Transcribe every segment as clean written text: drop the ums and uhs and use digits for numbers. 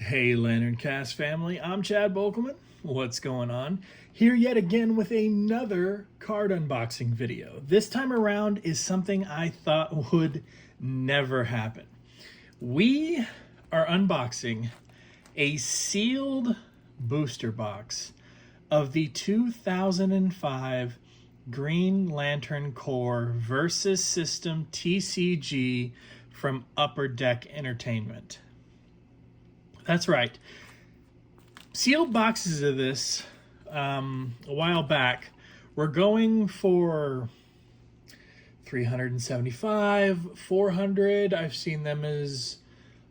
Hey Lantern Cast family, I'm Chad Bokelman. What's going on? Here yet again with another card unboxing video. This time around is something I thought would never happen. We are unboxing a sealed booster box of the 2005 Green Lantern Corps Versus System TCG from Upper Deck Entertainment. That's right. Sealed boxes of this a while back were going for $375, $400. I've seen them as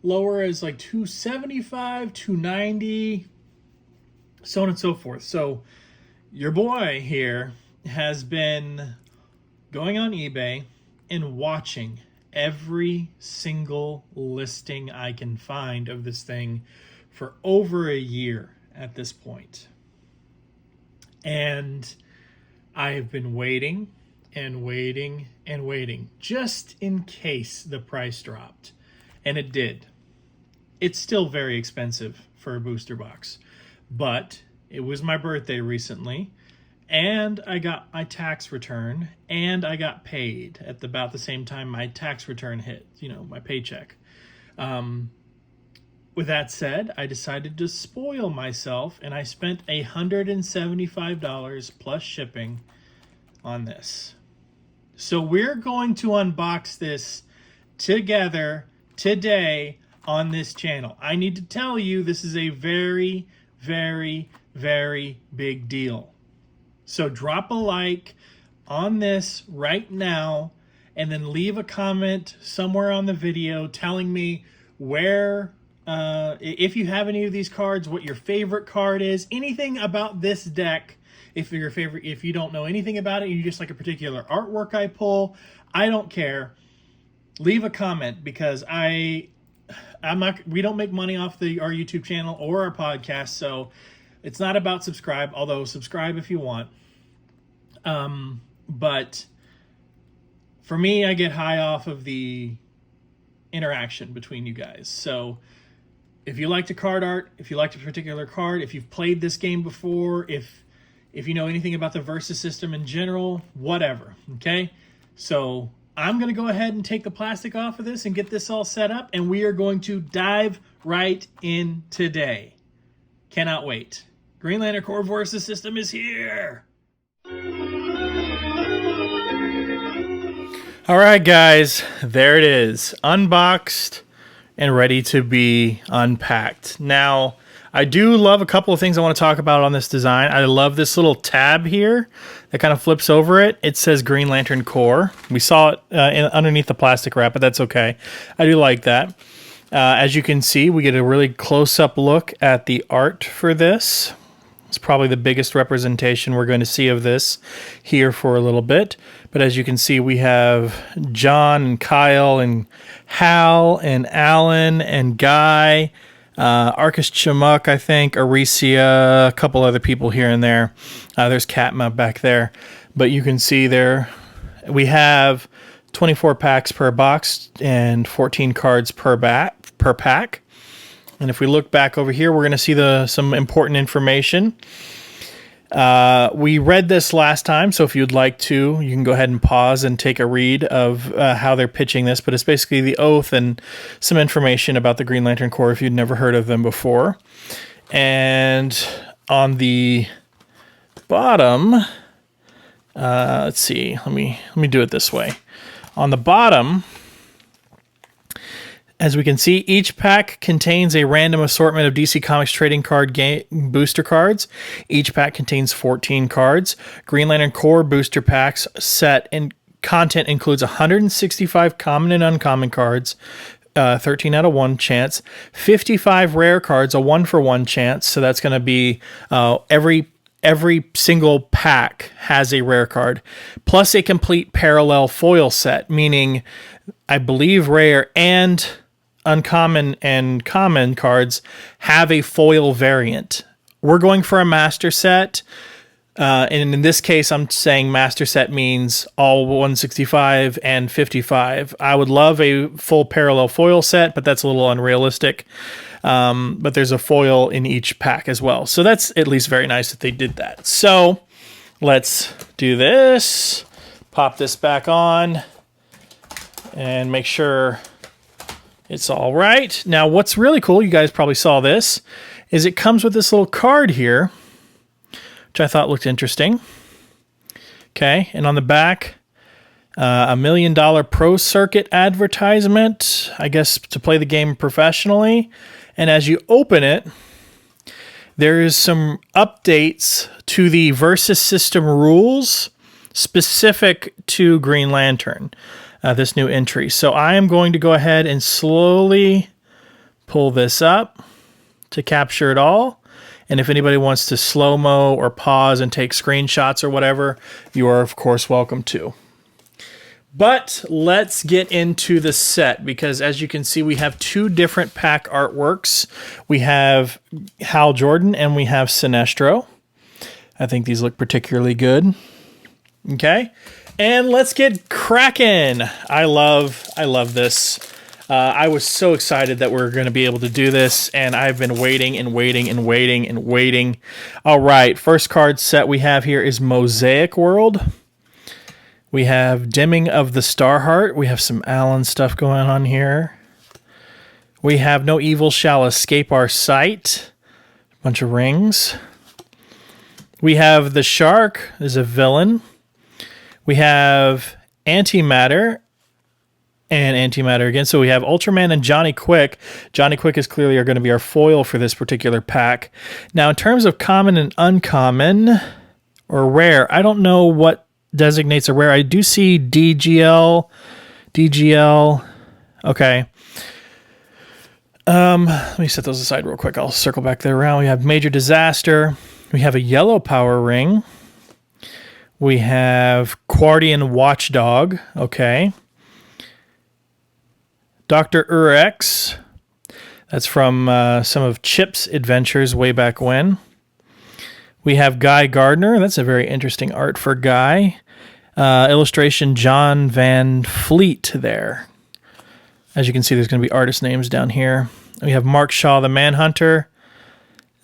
lower as like $275, $290, so on and so forth. So your boy here has been going on eBay and watching every single listing I can find of this thing for over a year at this point. And I have been waiting and waiting and waiting just in case the price dropped. And it did. It's still very expensive for a booster box, but it was my birthday recently, and I got my tax return, and I got paid at about the same time my tax return hit, my paycheck. With that said, I decided to spoil myself, and I spent $175 plus shipping on this. So we're going to unbox this together today on this channel. I need to tell you, this is a very, very, very big deal. So drop a like on this right now, and then leave a comment somewhere on the video telling me where, if you have any of these cards, what your favorite card is, anything about this deck. If you don't know anything about it, you just like a particular artwork I pull, I don't care. Leave a comment, because we don't make money off our YouTube channel or our podcast, so it's not about subscribe, although subscribe if you want. But for me, I get high off of the interaction between you guys. So if you liked a card art, if you liked a particular card, if you've played this game before, if you know anything about the Versus system in general, whatever, okay? So I'm going to go ahead and take the plastic off of this and get this all set up, and we are going to dive right in today. Cannot wait. Green Lantern Corps Versus system is here. All right, guys, there it is, unboxed and ready to be unpacked. Now, I do love a couple of things I want to talk about on this design. I love this little tab here that kind of flips over it. It says Green Lantern Corps. We saw it underneath the plastic wrap, but that's okay. I do like that. As you can see, we get a really close-up look at the art for this. It's probably the biggest representation we're going to see of this here for a little bit. But as you can see, we have John and Kyle and Hal and Alan and Guy, Arcus Chamuk, I think, Aricia, a couple other people here and there. There's Katma back there. But you can see there we have 24 packs per box and 14 cards per pack. And if we look back over here, we're going to see some important information. We read this last time, so if you'd like to, you can go ahead and pause and take a read of how they're pitching this. But it's basically the oath and some information about the Green Lantern Corps if you'd never heard of them before. And on the bottom, let's see, let me do it this way. On the bottom, as we can see, each pack contains a random assortment of DC Comics trading card booster cards. Each pack contains 14 cards. Green Lantern Corps booster packs set and content includes 165 common and uncommon cards, 13 out of 1 chance, 55 rare cards, a 1-for-1 chance. So that's going to be every single pack has a rare card, plus a complete parallel foil set, meaning I believe rare and uncommon and common cards have a foil variant. We're going for a master set. And in this case, I'm saying master set means all 165 and 55. I would love a full parallel foil set, but that's a little unrealistic. But there's a foil in each pack as well. So that's at least very nice that they did that. So let's do this. Pop this back on and make sure it's all right. Now, what's really cool, you guys probably saw this, is it comes with this little card here, which I thought looked interesting. Okay, and on the back, $1 million pro circuit advertisement, I guess to play the game professionally. And as you open it, there is some updates to the Versus system rules specific to Green Lantern, this new entry. So I am going to go ahead and slowly pull this up to capture it all. And if anybody wants to slow-mo or pause and take screenshots or whatever, you are, of course, welcome to. But let's get into the set, because as you can see, we have two different pack artworks. We have Hal Jordan and we have Sinestro. I think these look particularly good. Okay, and let's get cracking. I love this. I was so excited that we're going to be able to do this, and I've been waiting and waiting and waiting and waiting. All right, first card set we have here is Mosaic World. We have Dimming of the Starheart. We have some Alan stuff going on here. We have No Evil Shall Escape Our Sight. A bunch of rings. We have the Shark as a villain. We have Antimatter and Antimatter again. So we have Ultraman and Johnny Quick. Johnny Quick is clearly going to be our foil for this particular pack. Now, in terms of common and uncommon or rare, I don't know what designates a rare. I do see DGL. Okay. Let me set those aside real quick. I'll circle back there around. We have Major Disaster. We have a Yellow Power Ring. We have Guardian Watchdog. Okay. Dr. Urex. That's from some of Chip's adventures way back when. We have Guy Gardner. That's a very interesting art for Guy. Illustration John Van Fleet there. As you can see, there's going to be artist names down here. We have Mark Shaw, the Manhunter.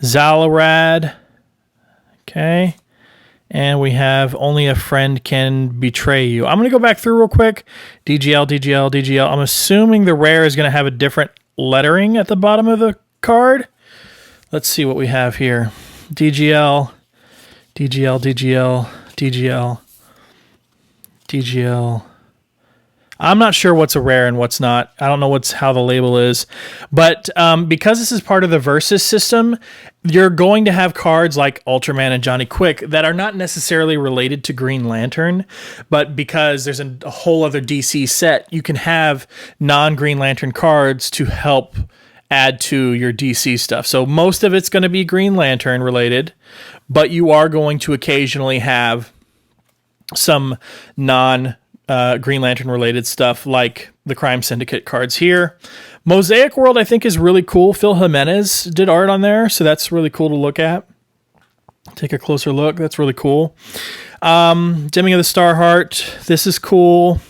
Zalarad. Okay. And we have Only a Friend Can Betray You. I'm going to go back through real quick. DGL. I'm assuming the rare is going to have a different lettering at the bottom of the card. Let's see what we have here. DGL. I'm not sure what's a rare and what's not. I don't know how the label is. But because this is part of the Versus system, you're going to have cards like Ultraman and Johnny Quick that are not necessarily related to Green Lantern, but because there's a whole other DC set, you can have non-Green Lantern cards to help add to your DC stuff. So most of it's going to be Green Lantern related, but you are going to occasionally have some non-Green Lantern related stuff like the Crime Syndicate cards here. Mosaic World, I think, is really cool. Phil Jimenez did art on there, so that's really cool to look at. Take a closer look. That's really cool. Dimming of the Starheart. This is cool.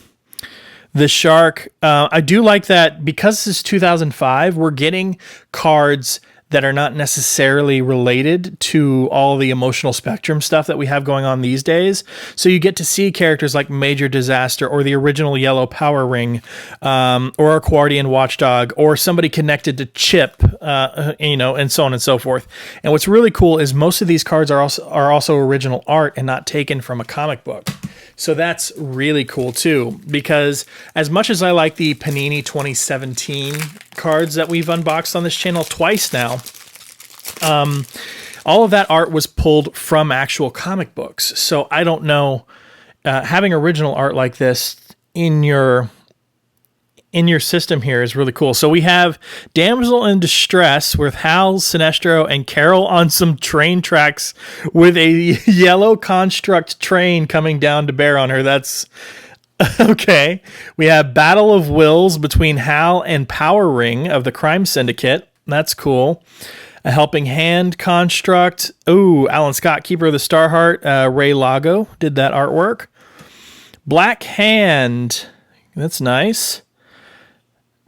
The Shark. I do like that because this is 2005, we're getting cards that are not necessarily related to all the emotional spectrum stuff that we have going on these days. So you get to see characters like Major Disaster or the original Yellow Power Ring, or a Guardian Watchdog, or somebody connected to Chip, and so on and so forth. And what's really cool is most of these cards are also original art and not taken from a comic book. So that's really cool too, because as much as I like the Panini 2017 cards that we've unboxed on this channel twice now, all of that art was pulled from actual comic books. So I don't know, having original art like this in your system here is really cool. So we have Damsel in Distress with Hal, Sinestro, and Carol on some train tracks with a yellow construct train coming down to bear on her. That's okay. We have Battle of Wills between Hal and Power Ring of the Crime Syndicate. That's cool. A Helping Hand construct. Ooh, Alan Scott, Keeper of the Starheart. Ray Lago did that artwork. Black Hand. That's nice.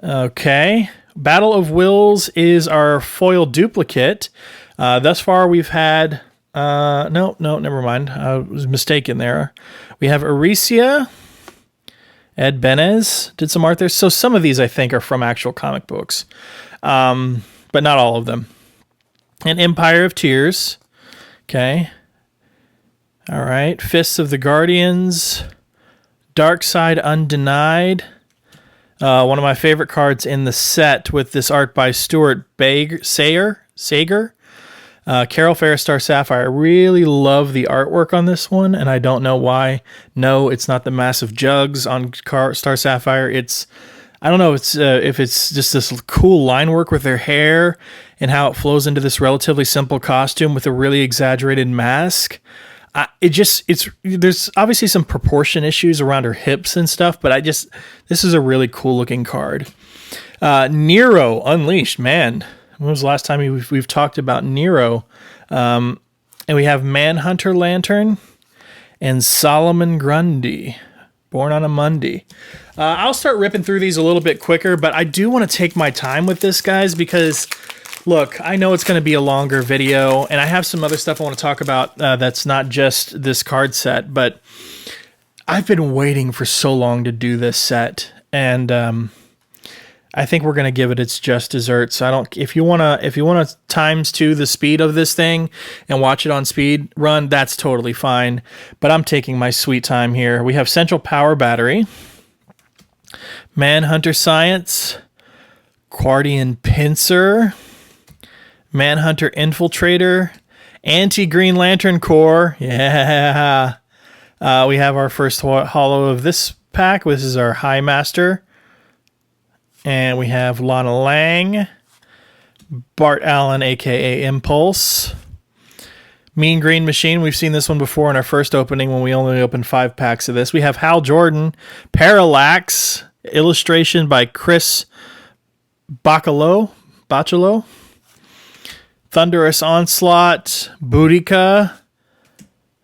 Okay. Battle of Wills is our foil duplicate. Thus far, we've had... no, never mind. I was mistaken there. We have Aricia. Ed Benez did some art there. So some of these, I think, are from actual comic books. But not all of them. And Empire of Tears. Okay. All right. Fists of the Guardians. Dark Side Undenied. One of my favorite cards in the set with this art by Stuart Sager. Carol Fair Star Sapphire. I really love the artwork on this one, and I don't know why. No, it's not the massive jugs on Star Sapphire. I don't know if it's just this cool line work with their hair and how it flows into this relatively simple costume with a really exaggerated mask. There's obviously some proportion issues around her hips and stuff, but this is a really cool looking card. Nero Unleashed, man. When was the last time we've talked about Nero? And we have Manhunter Lantern and Solomon Grundy, Born on a Monday. I'll start ripping through these a little bit quicker, but I do want to take my time with this, guys, because, look, I know it's going to be a longer video, and I have some other stuff I want to talk about that's not just this card set, but I've been waiting for so long to do this set, and I think we're going to give it its just desserts. If you want to times 2 the speed of this thing and watch it on speed run, that's totally fine. But I'm taking my sweet time here. We have Central Power Battery, Manhunter Science, Guardian Pincer, Manhunter Infiltrator, Anti-Green Lantern Corps. Yeah. We have our first holo of this pack. This is our High Master. And we have Lana Lang, Bart Allen, a.k.a. Impulse. Mean Green Machine. We've seen this one before in our first opening when we only opened 5 packs of this. We have Hal Jordan, Parallax, illustration by Chris Bacalo. Thunderous Onslaught, Boudica,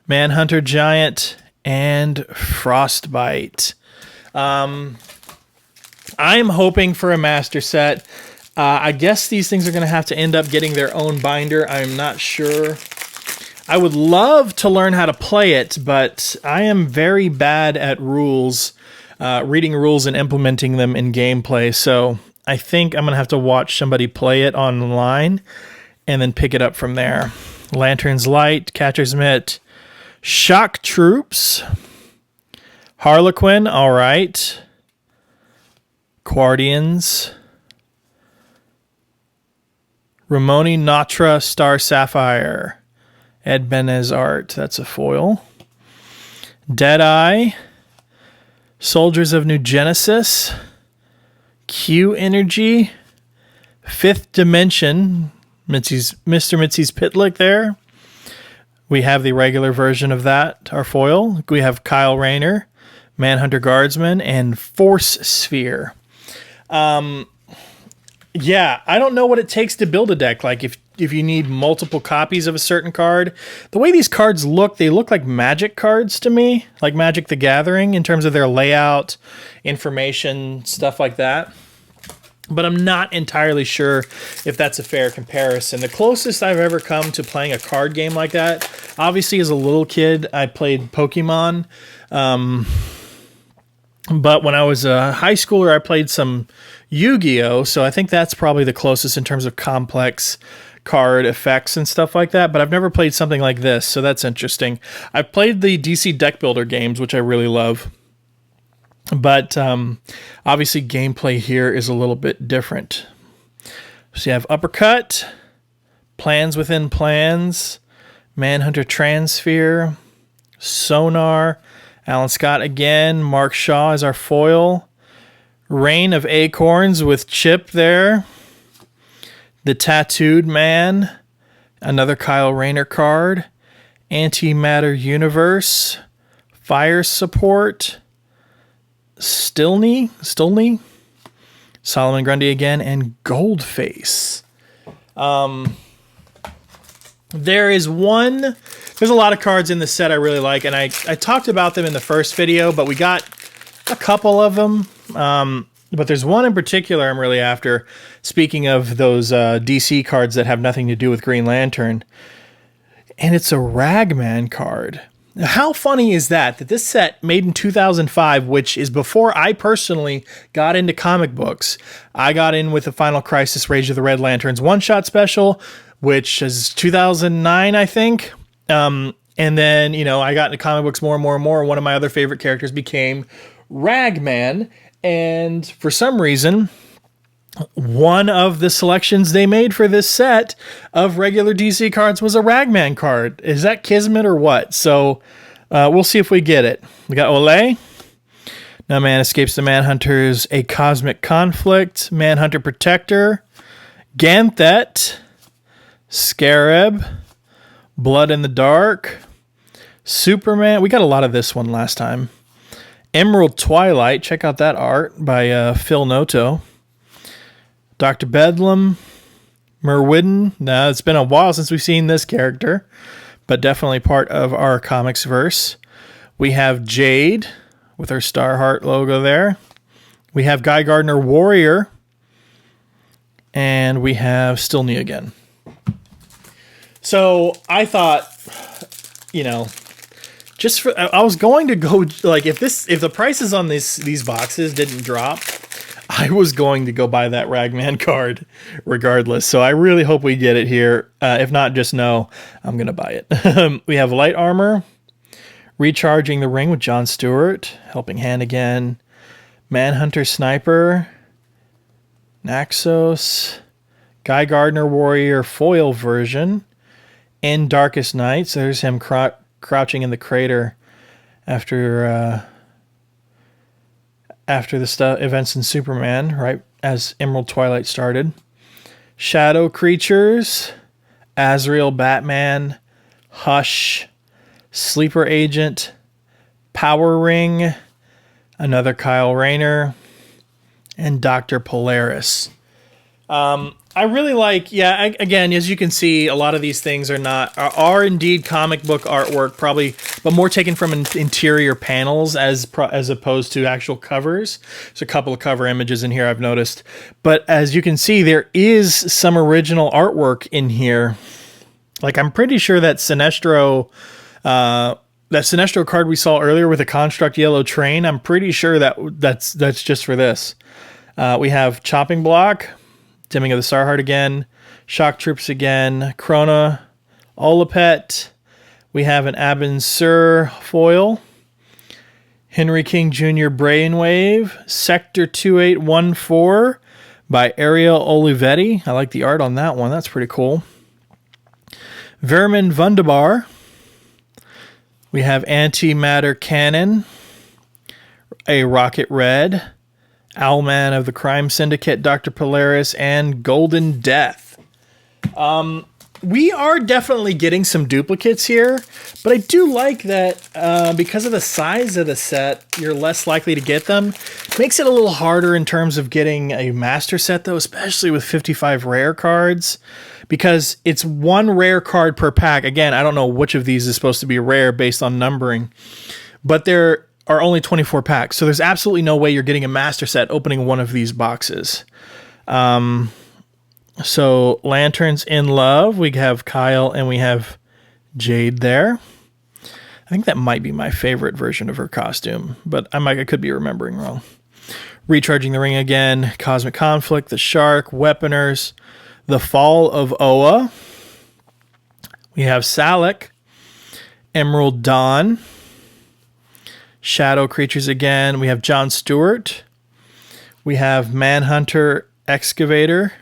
Manhunter Giant, and Frostbite. I'm hoping for a master set. I guess these things are going to have to end up getting their own binder. I'm not sure. I would love to learn how to play it, but I am very bad at rules, reading rules and implementing them in gameplay. So I think I'm going to have to watch somebody play it online and then pick it up from there. Lantern's Light, Catcher's Mitt, Shock Troops, Harlequin, all right. Guardians, Ramoni Natra Star Sapphire, Ed Benez art, that's a foil. Deadeye, Soldiers of New Genesis, Q Energy, Fifth Dimension, Mr. Mitzi's Pitlick there. We have the regular version of that, our foil. We have Kyle Rayner, Manhunter Guardsman, and Force Sphere. Yeah, I don't know what it takes to build a deck. Like if you need multiple copies of a certain card, the way these cards look, they look like Magic cards to me, like Magic the Gathering in terms of their layout, information, stuff like that. But I'm not entirely sure if that's a fair comparison. The closest I've ever come to playing a card game like that, obviously as a little kid, I played Pokemon. But when I was a high schooler, I played some Yu-Gi-Oh! So I think that's probably the closest in terms of complex card effects and stuff like that. But I've never played something like this, so that's interesting. I've played the DC Deck Builder games, which I really love. But obviously gameplay here is a little bit different. So you have Uppercut, Plans Within Plans, Manhunter Transfer, Sonar, Alan Scott again, Mark Shaw is our foil, Reign of Acorns with Chip there, The Tattooed Man, another Kyle Rayner card, Antimatter Universe, Fire Support, Stilney, Solomon Grundy again, and Goldface. There's a lot of cards in the set I really like, and I talked about them in the first video, but we got a couple of them. But there's one in particular I'm really after. Speaking of those DC cards that have nothing to do with Green Lantern, and it's a Ragman card. Now, how funny is that this set, made in 2005, which is before I personally got into comic books. I got in with the Final Crisis Rage of the Red Lanterns one-shot special, which is 2009, I think. And then, I got into comic books more and more and more. One of my other favorite characters became Ragman. And for some reason, one of the selections they made for this set of regular DC cards was a Ragman card. Is that Kismet or what? So we'll see if we get it. We got Olay. No Man Escapes the Manhunters, A Cosmic Conflict, Manhunter Protector, Ganthet, Scarab, Blood in the Dark, Superman. We got a lot of this one last time. Emerald Twilight. Check out that art by Phil Noto. Dr. Bedlam, Merwidden. Now, it's been a while since we've seen this character, but definitely part of our comics verse. We have Jade with her Starheart logo there. We have Guy Gardner Warrior. And we have Stilney again. So I thought, I was going to go, like, if the prices on these boxes didn't drop, I was going to go buy that Ragman card regardless. So I really hope we get it here. If not, just know I'm going to buy it. We have Light Armor, Recharging the Ring with John Stewart, Helping Hand again, Manhunter Sniper, Naxos, Guy Gardner Warrior foil version, and Darkest Nights. There's him crouching in the crater after the events in Superman, right as Emerald Twilight started. Shadow Creatures, Azrael Batman, Hush, Sleeper Agent, Power Ring, another Kyle Rayner, and Dr. Polaris. I really like, again, as you can see, a lot of these things are indeed comic book artwork, probably, but more taken from interior panels as opposed to actual covers. There's a couple of cover images in here I've noticed, but as you can see, there is some original artwork in here. Like, I'm pretty sure that Sinestro card we saw earlier with the Construct Yellow Train, I'm pretty sure that's just for this. We have Chopping Block, Dimming of the Starheart again, Shock Troops again, Krona, Olapet. We have an Abin Sur foil, Henry King Jr. Brainwave, Sector 2814 by Ariel Olivetti. I like the art on that one. That's pretty cool. Vermin Wunderbar. We have Antimatter Cannon, a Rocket Red, Owlman of the Crime Syndicate, Dr. Polaris, and Golden Death. We are definitely getting some duplicates here, but I do like that because of the size of the set, you're less likely to get them. Makes it a little harder in terms of getting a master set, though, especially with 55 rare cards, because it's one rare card per pack. Again, I don't know which of these is supposed to be rare based on numbering, but there are only 24 packs, so there's absolutely no way you're getting a master set opening one of these boxes. So Lanterns in Love, we have Kyle and we have Jade there. I think that might be my favorite version of her costume, but I could be remembering wrong. Recharging the Ring again, Cosmic Conflict, the Shark, Weaponers, The Fall of Oa. We have Salak, Emerald Dawn, Shadow Creatures again. We have John Stewart. We have Manhunter Excavator,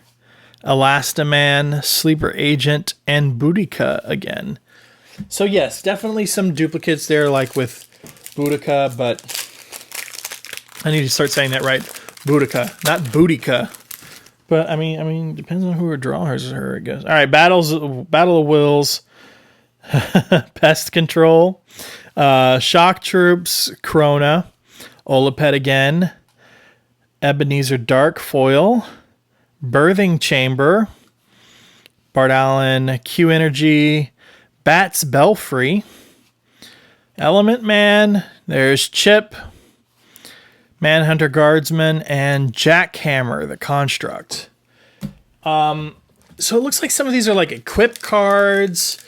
Elastaman, Sleeper Agent, and Boudica again. So yes, definitely some duplicates there, like with Boudica, but I need to start saying that right. Boudica, not Boudica. But I mean, depends on who her drawers are, I guess. All right, Battle of Wills, Pest Control, Shock Troops, Krona, Olapet again, Ebenezer Dark foil, Birthing Chamber, Bart Allen, Q Energy, Bat's Belfry, Element Man, there's Chip, Manhunter Guardsman, and Jackhammer, the Construct. So it looks like some of these are like equip cards,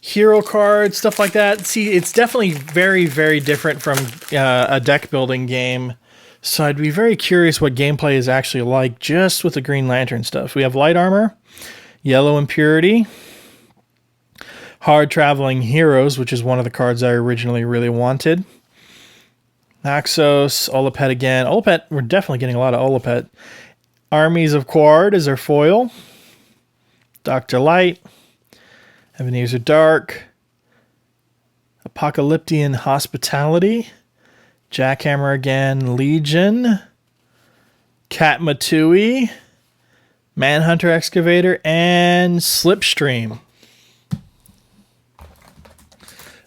hero cards, stuff like that. See, it's definitely very, very different from a deck building game. So I'd be very curious what gameplay is actually like just with the Green Lantern stuff. We have Light Armor, Yellow Impurity, Hard Traveling Heroes, which is one of the cards I originally really wanted. Naxos, Olapet again. Olapet, we're definitely getting a lot of Olapet. Armies of Quard is our foil. Dr. Light, Ebenezer Dark, Apocalyptian Hospitality, Jackhammer again, Legion, Katmatui, Manhunter Excavator, and Slipstream.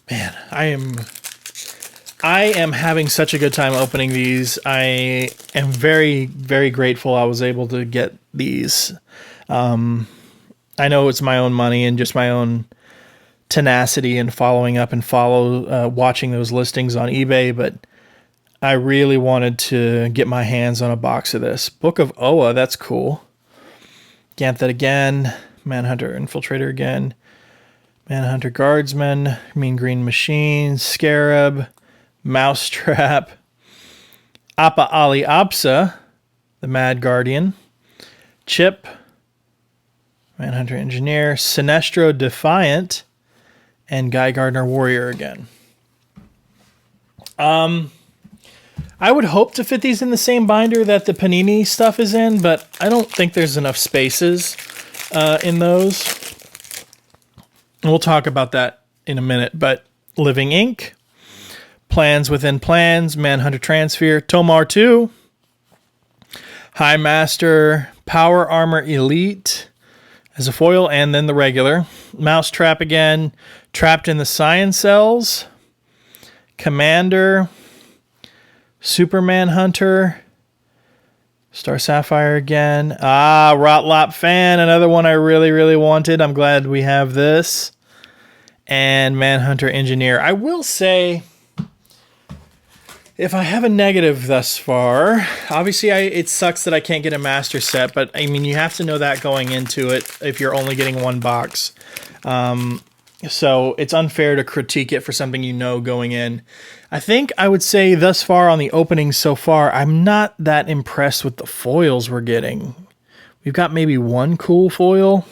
Man, I am having such a good time opening these. I am very, very grateful I was able to get these. I know it's my own money and just my own tenacity and following up and watching those listings on eBay, but I really wanted to get my hands on a box of this. Book of Oa, that's cool. Ganthet again, Manhunter Infiltrator again, Manhunter Guardsman, Mean Green Machine, Scarab, Mousetrap, Appa Ali Apsa, the Mad Guardian, Chip, Manhunter Engineer, Sinestro Defiant, and Guy Gardner Warrior again. I would hope to fit these in the same binder that the Panini stuff is in, but I don't think there's enough spaces in those. And we'll talk about that in a minute. But Living Ink, Plans Within Plans, Manhunter Transfer, Tomar 2, High Master, Power Armor Elite as a foil, and then the regular. Mousetrap again, Trapped in the Science Cells, Commander, Superman Hunter, Star Sapphire again. Rotlop Fan, another one I really, really wanted. I'm glad we have this. And Manhunter Engineer. I will say, if I have a negative thus far, obviously it sucks that I can't get a master set, but I mean, you have to know that going into it if you're only getting one box. So it's unfair to critique it for something you know going in. I think I would say thus far on the openings so far, I'm not that impressed with the foils we're getting. We've got maybe one cool foil.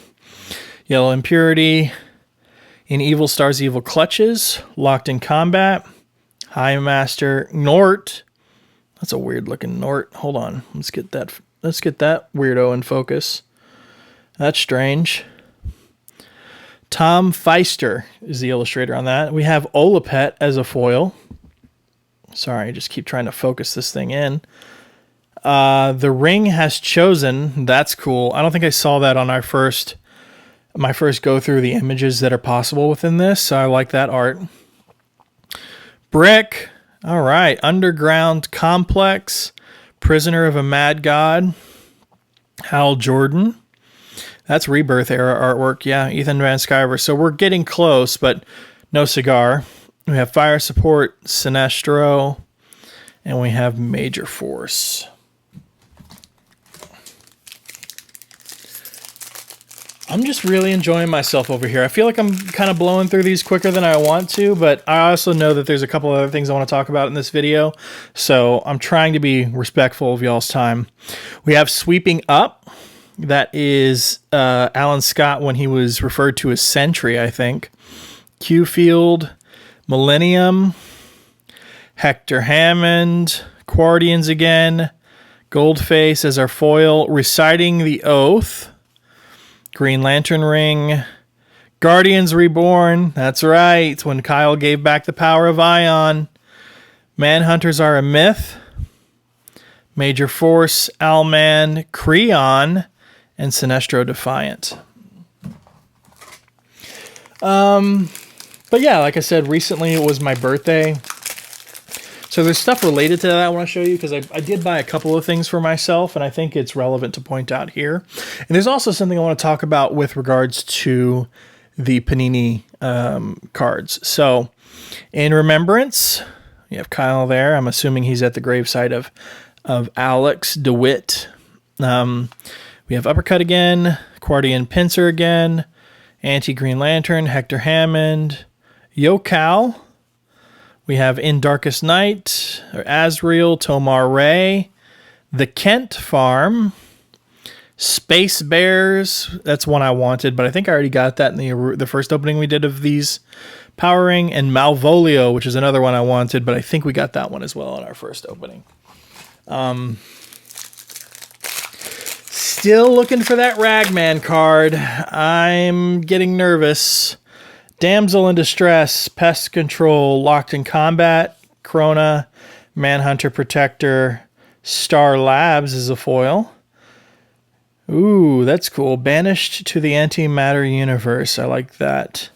Yellow Impurity, In Evil Stars Evil Clutches, Locked in Combat, High Master, Nort. That's a weird looking Nort. Hold on. Let's get that weirdo in focus. That's strange. Tom Feister is the illustrator on that. We have Olapet as a foil. Sorry, I just keep trying to focus this thing in. The Ring Has Chosen. That's cool. I don't think I saw that on my first go through the images that are possible within this, so I like that art. Brick. All right. Underground Complex. Prisoner of a Mad God. Hal Jordan. That's Rebirth era artwork. Yeah, Ethan Van Sciver. So we're getting close, but no cigar. We have Fire Support, Sinestro, and we have Major Force. I'm just really enjoying myself over here. I feel like I'm kind of blowing through these quicker than I want to, but I also know that there's a couple other things I want to talk about in this video, so I'm trying to be respectful of y'all's time. We have Sweeping Up. That is Alan Scott when he was referred to as Sentry, I think. Q-Field, Millennium, Hector Hammond, Quardians again, Goldface as our foil, Reciting the Oath, Green Lantern Ring, Guardians Reborn, that's right, when Kyle gave back the power of Ion, Manhunters Are a Myth, Major Force, Owlman, Creon, and Sinestro Defiant. But yeah, like I said, recently it was my birthday. So there's stuff related to that I want to show you because I did buy a couple of things for myself, and I think it's relevant to point out here. And there's also something I want to talk about with regards to the Panini cards. So in remembrance, you have Kyle there. I'm assuming he's at the gravesite of Alex DeWitt. We have Uppercut again, Quardian Pincer again, Anti-Green Lantern, Hector Hammond, Yokal. We have In Darkest Night, or Azrael, Tomar Ray, The Kent Farm, Space Bears. That's one I wanted, but I think I already got that in the first opening we did of these Powering, and Malvolio, which is another one I wanted, but I think we got that one as well in our first opening. Still looking for that Ragman card. I'm getting nervous. Damsel in Distress, Pest Control, Locked in Combat, Krona, Manhunter Protector, Star Labs is a foil. Ooh, that's cool. Banished to the Antimatter Universe. I like that.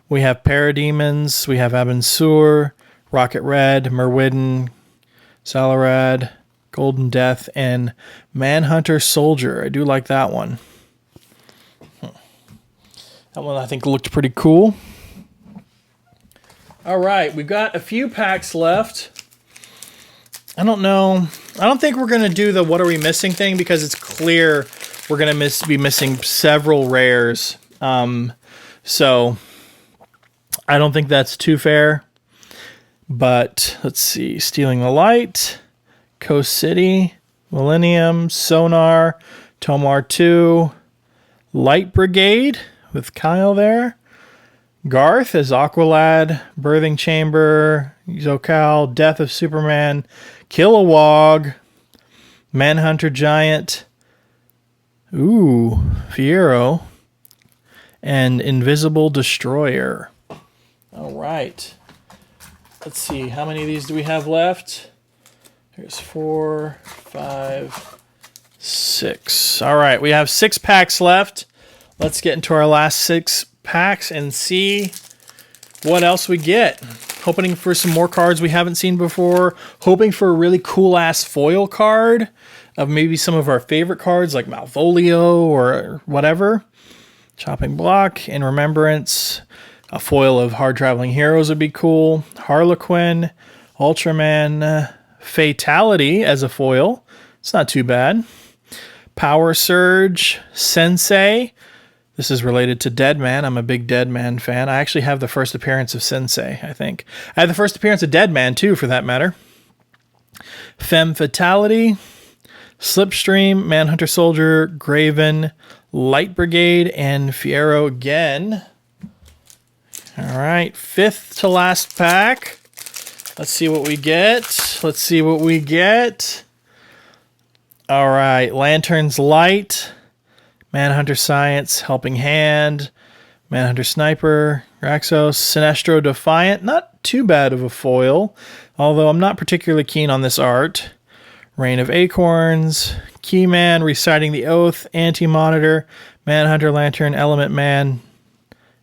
We have Parademons, we have Abensur, Rocket Red, Merwidden, Salarad, Golden Death, and Manhunter Soldier. I do like that one. That one I think looked pretty cool. All right, we've got a few packs left. I don't know. I don't think we're going to do the what are we missing thing because it's clear we're going to be missing several rares. So I don't think that's too fair. But let's see. Stealing the Light, Coast City, Millennium, Sonar, Tomar 2, Light Brigade with Kyle there. Garth as Aqualad, Birthing Chamber, Zokal, Death of Superman, Kilowog, Manhunter Giant, Fiero, and Invisible Destroyer. All right. Let's see, how many of these do we have left? There's 4, 5, 6. All right, we have 6 packs left. Let's get into our last 6 packs and see what else we get. Hoping for some more cards we haven't seen before. Hoping for a really cool-ass foil card of maybe some of our favorite cards like Malvolio or whatever. Chopping Block, In Remembrance. A foil of Hard Traveling Heroes would be cool. Harlequin, Ultraman, Fatality as a foil. It's not too bad. Power Surge, Sensei. This is related to Deadman. I'm a big Deadman fan. I actually have the first appearance of Sensei, I think. I had the first appearance of Deadman, too, for that matter. Femme Fatality, Slipstream, Manhunter Soldier, Graven, Light Brigade, and Fiero again. All right, 5th to last pack. Let's see what we get. Let's see what we get. All right, Lantern's Light, Manhunter Science, Helping Hand, Manhunter Sniper, Raxos, Sinestro Defiant. Not too bad of a foil, although I'm not particularly keen on this art. Reign of Acorns, Keyman, Reciting the Oath, Anti-Monitor, Manhunter Lantern, Element Man,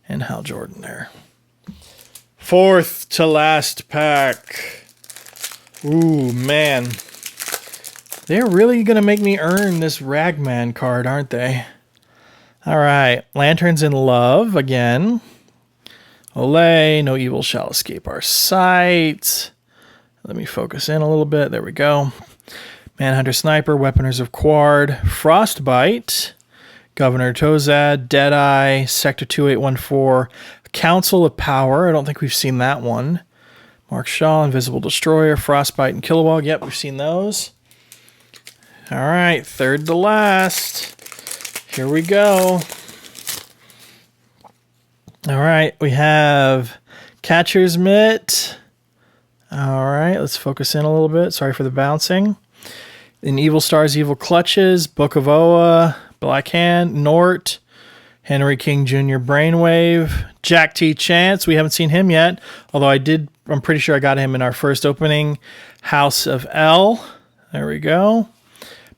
and Hal Jordan there. 4th to last pack. Ooh, man. They're really going to make me earn this Ragman card, aren't they? All right. Lanterns in Love again. Olay. No evil shall escape our sight. Let me focus in a little bit. There we go. Manhunter Sniper. Weaponers of Quard. Frostbite. Governor Tozad. Deadeye. Sector 2814. Council of Power. I don't think we've seen that one. Mark Shaw. Invisible Destroyer. Frostbite and Kilowog. Yep, we've seen those. All right, 3rd to last. Here we go. All right, we have Catcher's Mitt. All right, let's focus in a little bit. Sorry for the bouncing. In Evil Stars, Evil Clutches, Book of Oa, Black Hand, Nort, Henry King Jr. Brainwave, Jack T. Chance. We haven't seen him yet, although I'm pretty sure I got him in our first opening. House of L. There we go.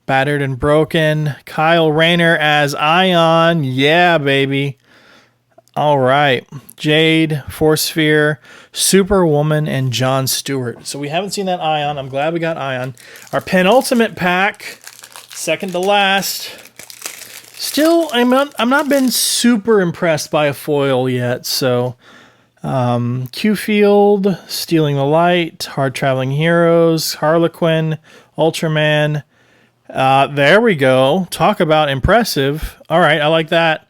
Battered and Broken. Kyle Rayner as Ion. Yeah, baby. All right. Jade, Force Sphere, Superwoman, and Jon Stewart. So we haven't seen that Ion. I'm glad we got Ion. Our penultimate pack, second to last. Still, I'm not been super impressed by a foil yet. So Q-Field, Stealing the Light, Hard Traveling Heroes, Harlequin, Ultraman. There we go. Talk about impressive. All right, I like that.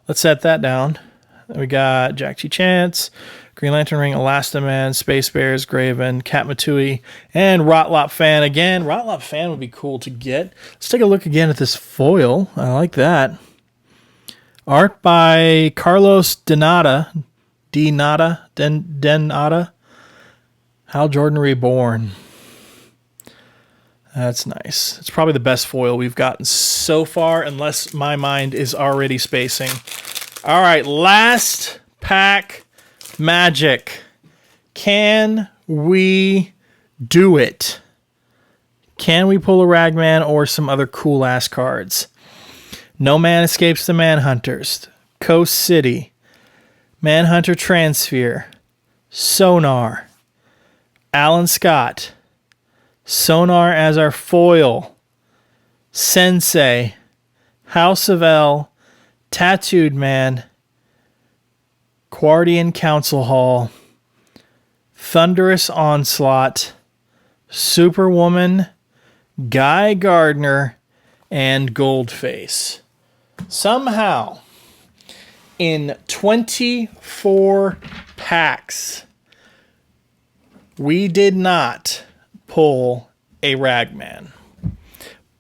Let's set that down. We got Jack G. Chance, Green Lantern Ring, Elastaman, Space Bears, Graven, Katmatui, and Rotlop Fan. Again, Rotlop Fan would be cool to get. Let's take a look again at this foil. I like that. Art by Carlos Denata. Hal Jordan Reborn. That's nice. It's probably the best foil we've gotten so far, unless my mind is already spacing. All right, last pack, Magic. Can we do it? Can we pull a Ragman or some other cool-ass cards? No Man Escapes the Manhunters. Coast City. Manhunter Transfer. Sonar. Alan Scott. Sonar as our foil. Sensei. House of L. Tattooed Man, Guardian Council Hall, Thunderous Onslaught, Superwoman, Guy Gardner, and Goldface. Somehow, in 24 packs, we did not pull a Ragman.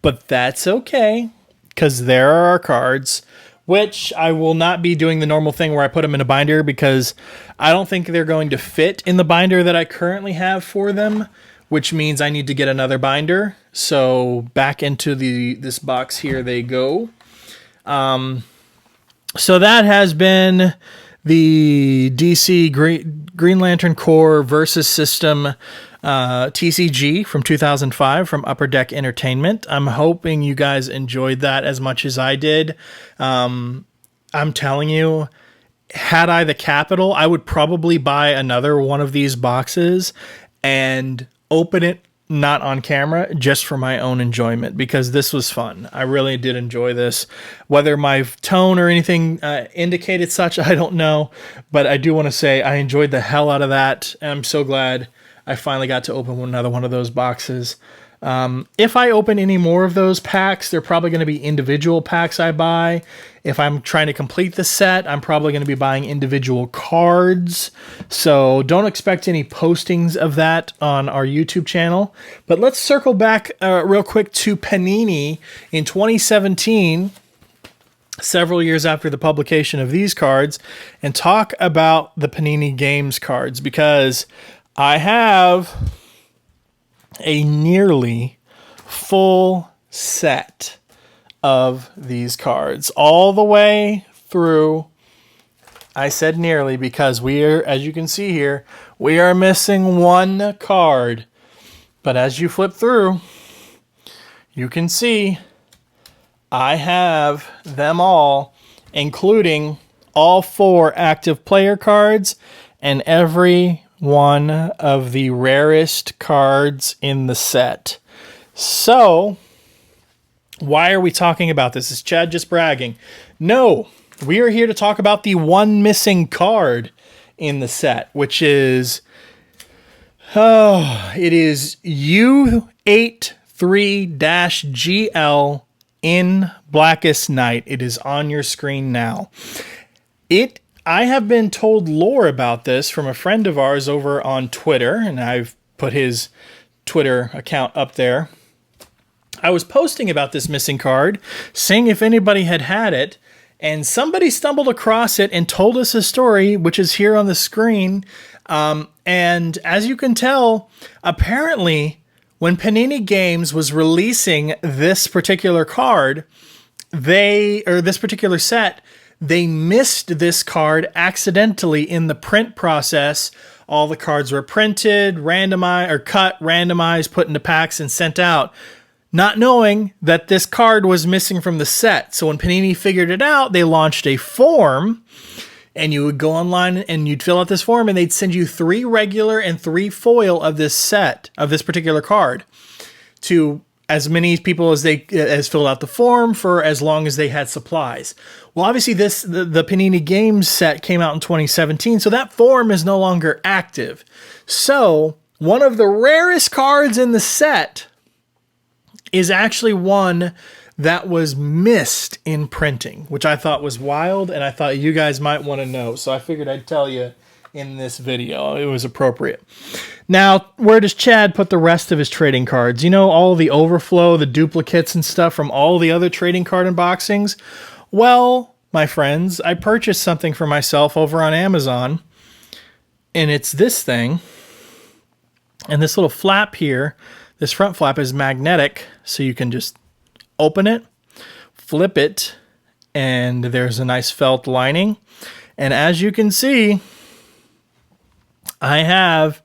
But that's okay, because there are our cards, which I will not be doing the normal thing where I put them in a binder because I don't think they're going to fit in the binder that I currently have for them, which means I need to get another binder. So back into this box here they go. So that has been the DC Green Lantern Corps Versus System TCG from 2005 from Upper Deck Entertainment. I'm hoping you guys enjoyed that as much as I did. I'm telling you, had I the capital, I would probably buy another one of these boxes and open it not on camera, just for my own enjoyment, because this was fun. I really did enjoy this. Whether my tone or anything indicated such, I don't know, but I do want to say I enjoyed the hell out of that, and I'm so glad I finally got to open another one of those boxes. If I open any more of those packs, they're probably going to be individual packs I buy. If I'm trying to complete the set, I'm probably going to be buying individual cards. So don't expect any postings of that on our YouTube channel. But let's circle back real quick to Panini in 2017, several years after the publication of these cards, and talk about the Panini Games cards, because I have a nearly full set of these cards all the way through. I said nearly because we are, as you can see here, we are missing one card. But as you flip through, you can see I have them all, including all 4 active player cards and every one of the rarest cards in the set. So, why are we talking about this? Is Chad just bragging? No, we are here to talk about the one missing card in the set, which is, it is U83-GL in Blackest Night. It is on your screen now. I have been told lore about this from a friend of ours over on Twitter, and I've put his Twitter account up there. I was posting about this missing card, seeing if anybody had it, and somebody stumbled across it and told us a story, which is here on the screen. And as you can tell, apparently, when Panini Games was releasing this particular card, this particular set, they missed this card accidentally in the print process. All the cards were printed, cut, randomized, put into packs, and sent out, not knowing that this card was missing from the set. So when Panini figured it out, they launched a form and you would go online and you'd fill out this form, and they'd send you 3 regular and 3 foil of this set, of this particular card, to as many people as filled out the form for as long as they had supplies. Well, obviously the Panini Games set came out in 2017, so that form is no longer active. So one of the rarest cards in the set is actually one that was missed in printing, which I thought was wild, and I thought you guys might want to know. So I figured I'd tell you in this video. It was appropriate. Now, where does Chad put the rest of his trading cards? You know, all the overflow, the duplicates and stuff from all the other trading card unboxings? Well, my friends, I purchased something for myself over on Amazon, and it's this thing. And this little flap here, this front flap is magnetic, so you can just open it, flip it, and there's a nice felt lining. And as you can see, I have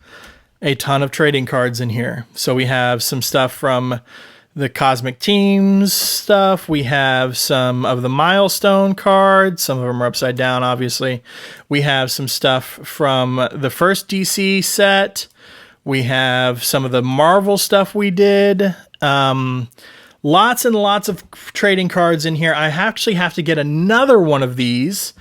a ton of trading cards in here. So we have some stuff from the Cosmic Teams stuff. We have some of the Milestone cards. Some of them are upside down, obviously. We have some stuff from the first DC set. We have some of the Marvel stuff we did. Lots and lots of trading cards in here. I actually have to get another one of these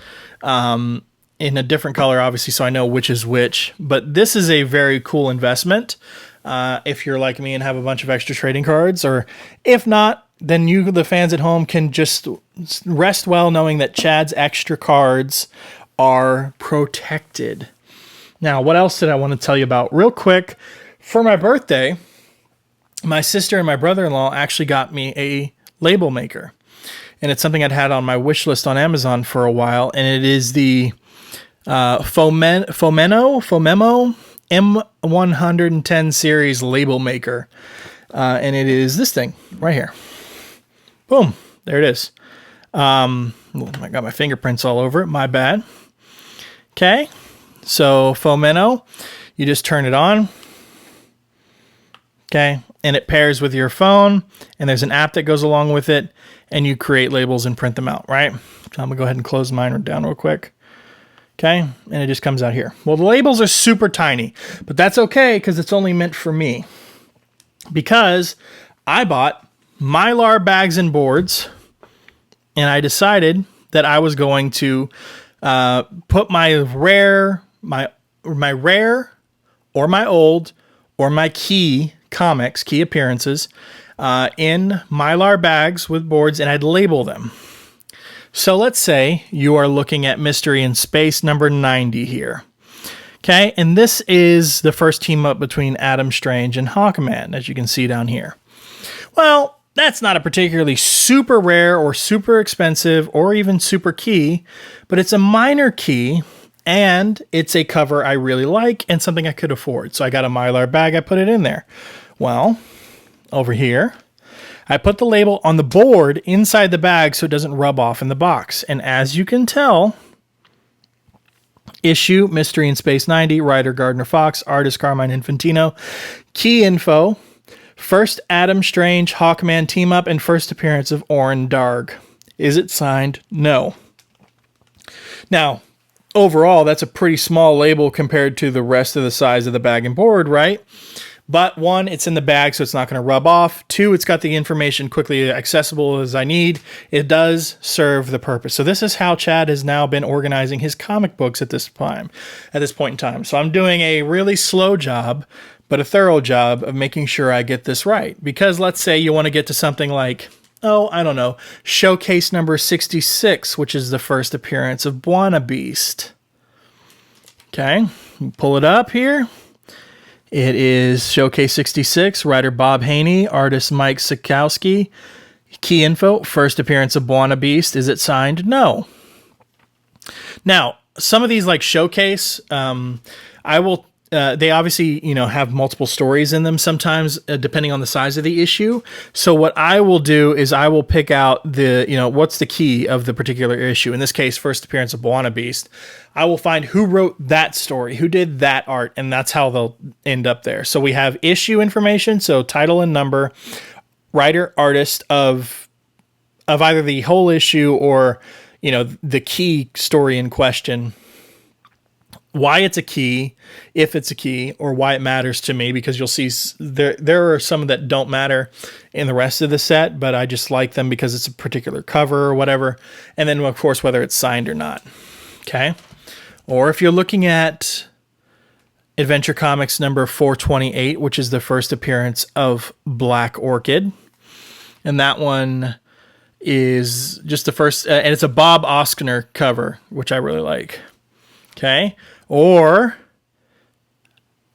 in a different color, obviously, so I know which is which. But this is a very cool investment if you're like me and have a bunch of extra trading cards. Or if not, then you, the fans at home, can just rest well knowing that Chad's extra cards are protected. Now, what else did I want to tell you about? Real quick, for my birthday, my sister and my brother-in-law actually got me a label maker. And it's something I'd had on my wish list on Amazon for a while. And it is the Fomemo M110 series label maker. And it is this thing right here. Boom. There it is. I got my fingerprints all over it. My bad. Okay. So Fomeno, you just turn it on. Okay. And it pairs with your phone, and there's an app that goes along with it, and you create labels and print them out, right? So I'm gonna go ahead and close mine down real quick. Okay, and it just comes out here. Well, the labels are super tiny, but that's okay because it's only meant for me. Because I bought Mylar bags and boards, and I decided that I was going to put my rare or my old or my key comics, key appearances, in Mylar bags with boards, and I'd label them. So let's say you are looking at Mystery in Space number 90 here. Okay, and this is the first team up between Adam Strange and Hawkman, as you can see down here. Well, that's not a particularly super rare or super expensive or even super key, but it's a minor key, and it's a cover I really like and something I could afford. So I got a Mylar bag, I put it in there. Well, over here, I put the label on the board inside the bag so it doesn't rub off in the box. And as you can tell, issue, Mystery in Space 90, writer Gardner Fox, artist Carmine Infantino, key info, first Adam Strange Hawkman team up, and first appearance of Orin Darg. Is it signed? No. Now, overall, that's a pretty small label compared to the rest of the size of the bag and board, right? But one, it's in the bag, so it's not going to rub off. Two, it's got the information quickly accessible as I need. It does serve the purpose. So this is how Chad has now been organizing his comic books at this point in time. So I'm doing a really slow job, but a thorough job of making sure I get this right. Because let's say you want to get to something like, oh, I don't know, Showcase number 66, which is the first appearance of Buona Beast. Okay, pull it up here. It is Showcase 66, writer Bob Haney, artist Mike Sikowski. Key info, first appearance of Buona Beast. Is it signed? No. Now, some of these like Showcase, they obviously, have multiple stories in them sometimes, depending on the size of the issue. So what I will do is I will pick out what's the key of the particular issue. In this case, first appearance of Buona Beast. I will find who wrote that story, who did that art, and that's how they'll end up there. So we have issue information, so title and number, writer, artist of either the whole issue or, the key story in question, why it's a key, if it's a key, or why it matters to me, because you'll see there are some that don't matter in the rest of the set, but I just like them because it's a particular cover or whatever. And then, of course, whether it's signed or not. Okay? Or if you're looking at Adventure Comics number 428, which is the first appearance of Black Orchid. And that one is just the first, and it's a Bob Oskner cover, which I really like. Okay? Or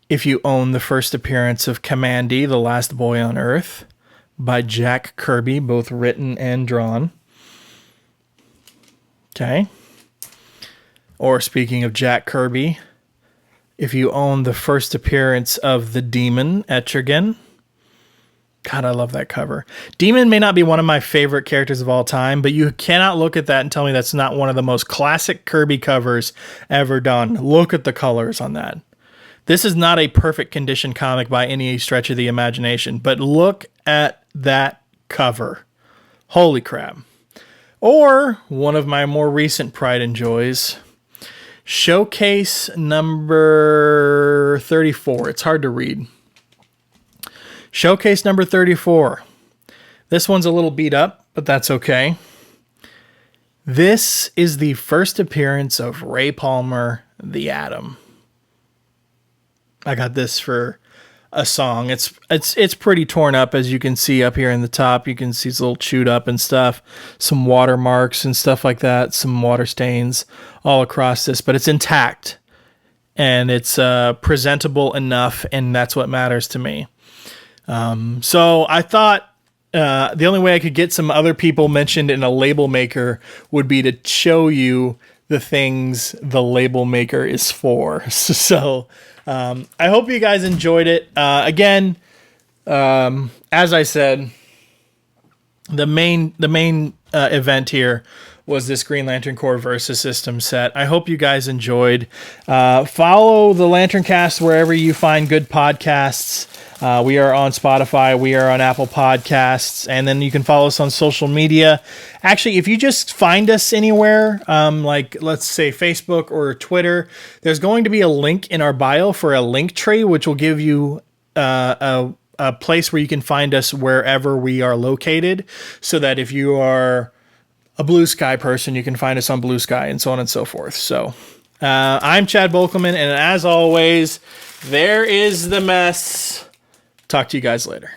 if you own the first appearance of Kamandi, The Last Boy on Earth, by Jack Kirby, both written and drawn. Okay? Or speaking of Jack Kirby, if you own the first appearance of the Demon, Etrigan. God, I love that cover. Demon may not be one of my favorite characters of all time, but you cannot look at that and tell me that's not one of the most classic Kirby covers ever done. Look at the colors on that. This is not a perfect condition comic by any stretch of the imagination, but look at that cover. Holy crap. Or one of my more recent pride and joys, Showcase number 34. It's hard to read. Showcase number 34. This one's a little beat up, but that's okay. This is the first appearance of Ray Palmer, the Atom. I got this for a song. It's pretty torn up, as you can see up here in the top. You can see it's a little chewed up and stuff. Some watermarks and stuff like that. Some water stains all across this, but it's intact. And it's presentable enough, and that's what matters to me. So I thought the only way I could get some other people mentioned in a label maker would be to show you the things the label maker is for. So I hope you guys enjoyed it. Again, as I said, the main event here was this Green Lantern Corps Versus System set. I hope you guys enjoyed. Follow the Lantern Cast wherever you find good podcasts. We are on Spotify. We are on Apple Podcasts. And then you can follow us on social media. Actually, if you just find us anywhere, like let's say Facebook or Twitter, there's going to be a link in our bio for a link tree, which will give you a place where you can find us wherever we are located, so that if you are a Blue Sky person, you can find us on Blue Sky, and so on and so forth. So I'm Chad Volkelman, and as always, there is the mess. Talk to you guys later.